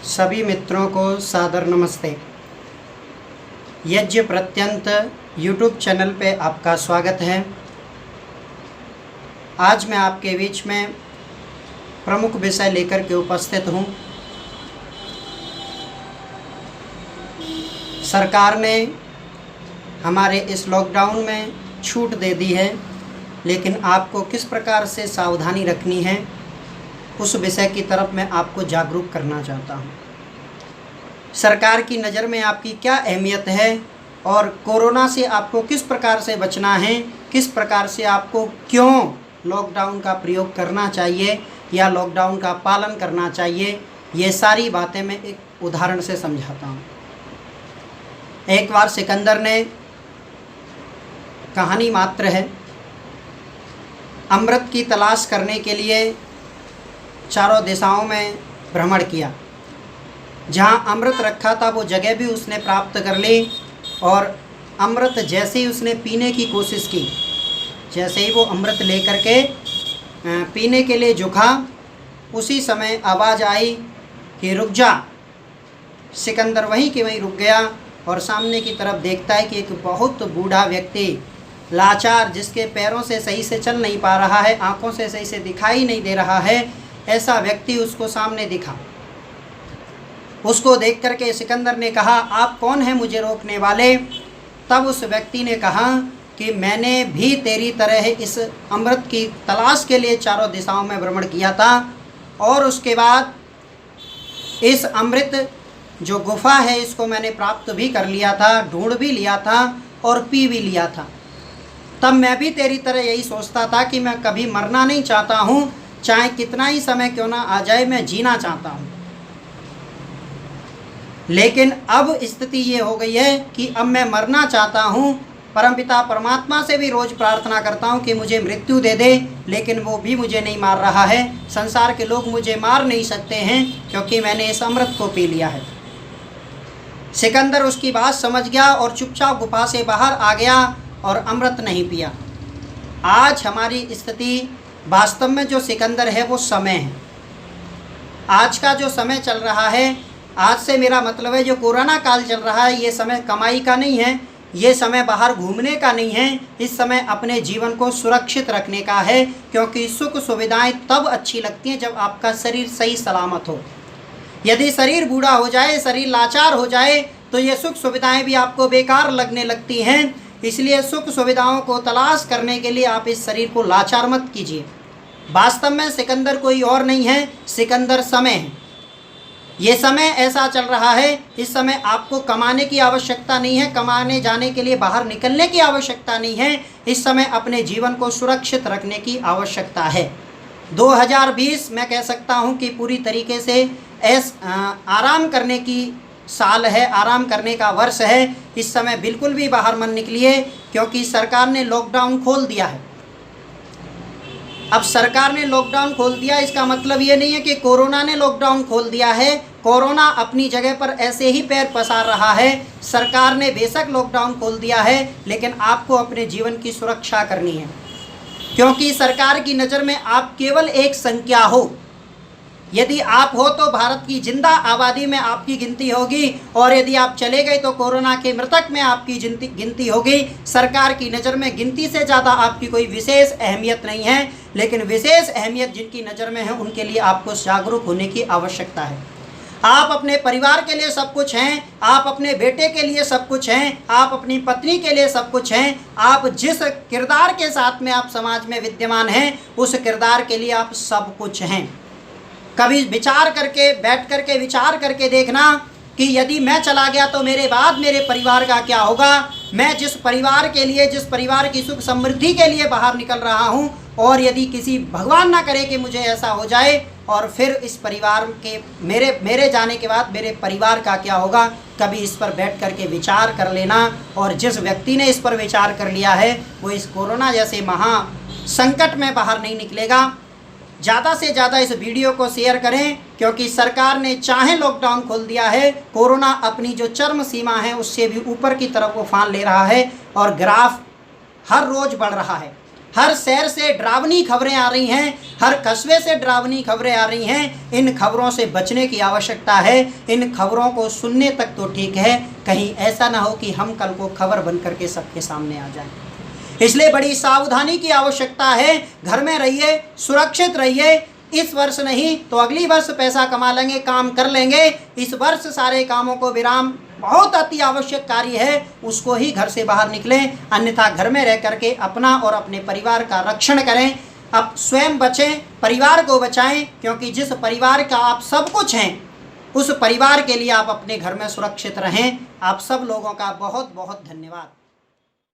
सभी मित्रों को सादर नमस्ते। यज्ञ प्रत्यंत यूट्यूब चैनल पे आपका स्वागत है। आज मैं आपके बीच में प्रमुख विषय लेकर के उपस्थित हूँ। सरकार ने हमारे इस लॉकडाउन में छूट दे दी है, लेकिन आपको किस प्रकार से सावधानी रखनी है उस विषय की तरफ मैं आपको जागरूक करना चाहता हूँ। सरकार की नज़र में आपकी क्या अहमियत है और कोरोना से आपको किस प्रकार से बचना है, किस प्रकार से आपको क्यों लॉकडाउन का प्रयोग करना चाहिए या लॉकडाउन का पालन करना चाहिए, ये सारी बातें मैं एक उदाहरण से समझाता हूँ। एक बार सिकंदर ने, कहानी मात्र है, अमृत की तलाश करने के लिए चारों दिशाओं में भ्रमण किया। जहाँ अमृत रखा था वो जगह भी उसने प्राप्त कर ली और अमृत जैसे ही उसने पीने की कोशिश की, जैसे ही वो अमृत लेकर के पीने के लिए झुका, उसी समय आवाज़ आई कि रुक जा। सिकंदर वहीं के वहीं रुक गया और सामने की तरफ देखता है कि एक बहुत बूढ़ा व्यक्ति, लाचार, जिसके पैरों से सही से चल नहीं पा रहा है, आँखों से सही से दिखाई नहीं दे रहा है, ऐसा व्यक्ति उसको सामने दिखा। उसको देख करके सिकंदर ने कहा, आप कौन हैं मुझे रोकने वाले? तब उस व्यक्ति ने कहा कि मैंने भी तेरी तरह इस अमृत की तलाश के लिए चारों दिशाओं में भ्रमण किया था और उसके बाद इस अमृत जो गुफा है इसको मैंने प्राप्त भी कर लिया था, ढूंढ भी लिया था और पी भी लिया था। तब मैं भी तेरी तरह यही सोचता था कि मैं कभी मरना नहीं चाहता हूँ, चाहे कितना ही समय क्यों ना आ जाए, मैं जीना चाहता हूँ। लेकिन अब स्थिति ये हो गई है कि अब मैं मरना चाहता हूँ। परमपिता परमात्मा से भी रोज़ प्रार्थना करता हूँ कि मुझे मृत्यु दे दे, लेकिन वो भी मुझे नहीं मार रहा है। संसार के लोग मुझे मार नहीं सकते हैं क्योंकि मैंने इस अमृत को पी लिया है। सिकंदर उसकी बात समझ गया और चुपचाप गुफा से बाहर आ गया और अमृत नहीं पिया। आज हमारी स्थिति वास्तव में जो सिकंदर है वो समय है। आज का जो समय चल रहा है, आज से मेरा मतलब है जो कोरोना काल चल रहा है, ये समय कमाई का नहीं है, ये समय बाहर घूमने का नहीं है। इस समय अपने जीवन को सुरक्षित रखने का है, क्योंकि सुख सुविधाएं तब अच्छी लगती हैं जब आपका शरीर सही सलामत हो। यदि शरीर बूढ़ा हो जाए, शरीर लाचार हो जाए, तो ये सुख सुविधाएं भी आपको बेकार लगने लगती हैं। इसलिए सुख सुविधाओं को तलाश करने के लिए आप इस शरीर को लाचार मत कीजिए। वास्तव में सिकंदर कोई और नहीं है, सिकंदर समय है। ये समय ऐसा चल रहा है, इस समय आपको कमाने की आवश्यकता नहीं है, कमाने जाने के लिए बाहर निकलने की आवश्यकता नहीं है। इस समय अपने जीवन को सुरक्षित रखने की आवश्यकता है। 2020 मैं कह सकता हूँ कि पूरी तरीके से आराम करने की साल है, आराम करने का वर्ष है। इस समय बिल्कुल भी बाहर मत निकलिए, क्योंकि सरकार ने लॉकडाउन खोल दिया है। अब सरकार ने लॉकडाउन खोल दिया, इसका मतलब ये नहीं है कि कोरोना ने लॉकडाउन खोल दिया है। कोरोना अपनी जगह पर ऐसे ही पैर पसार रहा है। सरकार ने बेशक लॉकडाउन खोल दिया है, लेकिन आपको अपने जीवन की सुरक्षा करनी है, क्योंकि सरकार की नज़र में आप केवल एक संख्या हो। यदि आप हो तो भारत की जिंदा आबादी में आपकी गिनती होगी, और यदि आप चले गए तो कोरोना के मृतक में आपकी गिनती होगी। सरकार की नज़र में गिनती से ज़्यादा आपकी कोई विशेष अहमियत नहीं है, लेकिन विशेष अहमियत जिनकी नज़र में है उनके लिए आपको जागरूक होने की आवश्यकता है। आप अपने परिवार के लिए सब कुछ हैं, आप अपने बेटे के लिए सब कुछ हैं, आप अपनी पत्नी के लिए सब कुछ हैं। आप जिस किरदार के साथ में आप समाज में विद्यमान हैं, उस किरदार के लिए आप सब कुछ हैं। कभी विचार करके, बैठ करके विचार करके देखना कि यदि मैं चला गया तो मेरे बाद मेरे परिवार का क्या होगा। मैं जिस परिवार के लिए, जिस परिवार की सुख समृद्धि के लिए बाहर निकल रहा हूँ, और यदि किसी भगवान ना करे कि मुझे ऐसा हो जाए और फिर इस परिवार के मेरे जाने के बाद मेरे परिवार का क्या होगा। कभी इस पर बैठ करके विचार कर लेना। और जिस व्यक्ति ने इस पर विचार कर लिया है वो इस कोरोना जैसे महा संकट में बाहर नहीं निकलेगा। ज़्यादा से ज़्यादा इस वीडियो को शेयर करें, क्योंकि सरकार ने चाहे लॉकडाउन खोल दिया है, कोरोना अपनी जो चरम सीमा है उससे भी ऊपर की तरफ उफान ले रहा है और ग्राफ हर रोज़ बढ़ रहा है। हर शहर से डरावनी खबरें आ रही हैं, हर कस्बे से डरावनी खबरें आ रही हैं। इन खबरों से बचने की आवश्यकता है। इन खबरों को सुनने तक तो ठीक है, कहीं ऐसा ना हो कि हम कल को खबर बन करके सबके सामने आ जाएं। इसलिए बड़ी सावधानी की आवश्यकता है। घर में रहिए, सुरक्षित रहिए। इस वर्ष नहीं तो अगली वर्ष पैसा कमा लेंगे, काम कर लेंगे। इस वर्ष सारे कामों को विराम, बहुत अति आवश्यक कार्य है उसको ही घर से बाहर निकलें, अन्यथा घर में रह करके अपना और अपने परिवार का रक्षण करें। अब स्वयं बचें, परिवार को बचाएं, क्योंकि जिस परिवार का आप सब कुछ हैं उस परिवार के लिए आप अपने घर में सुरक्षित रहें। आप सब लोगों का बहुत बहुत धन्यवाद।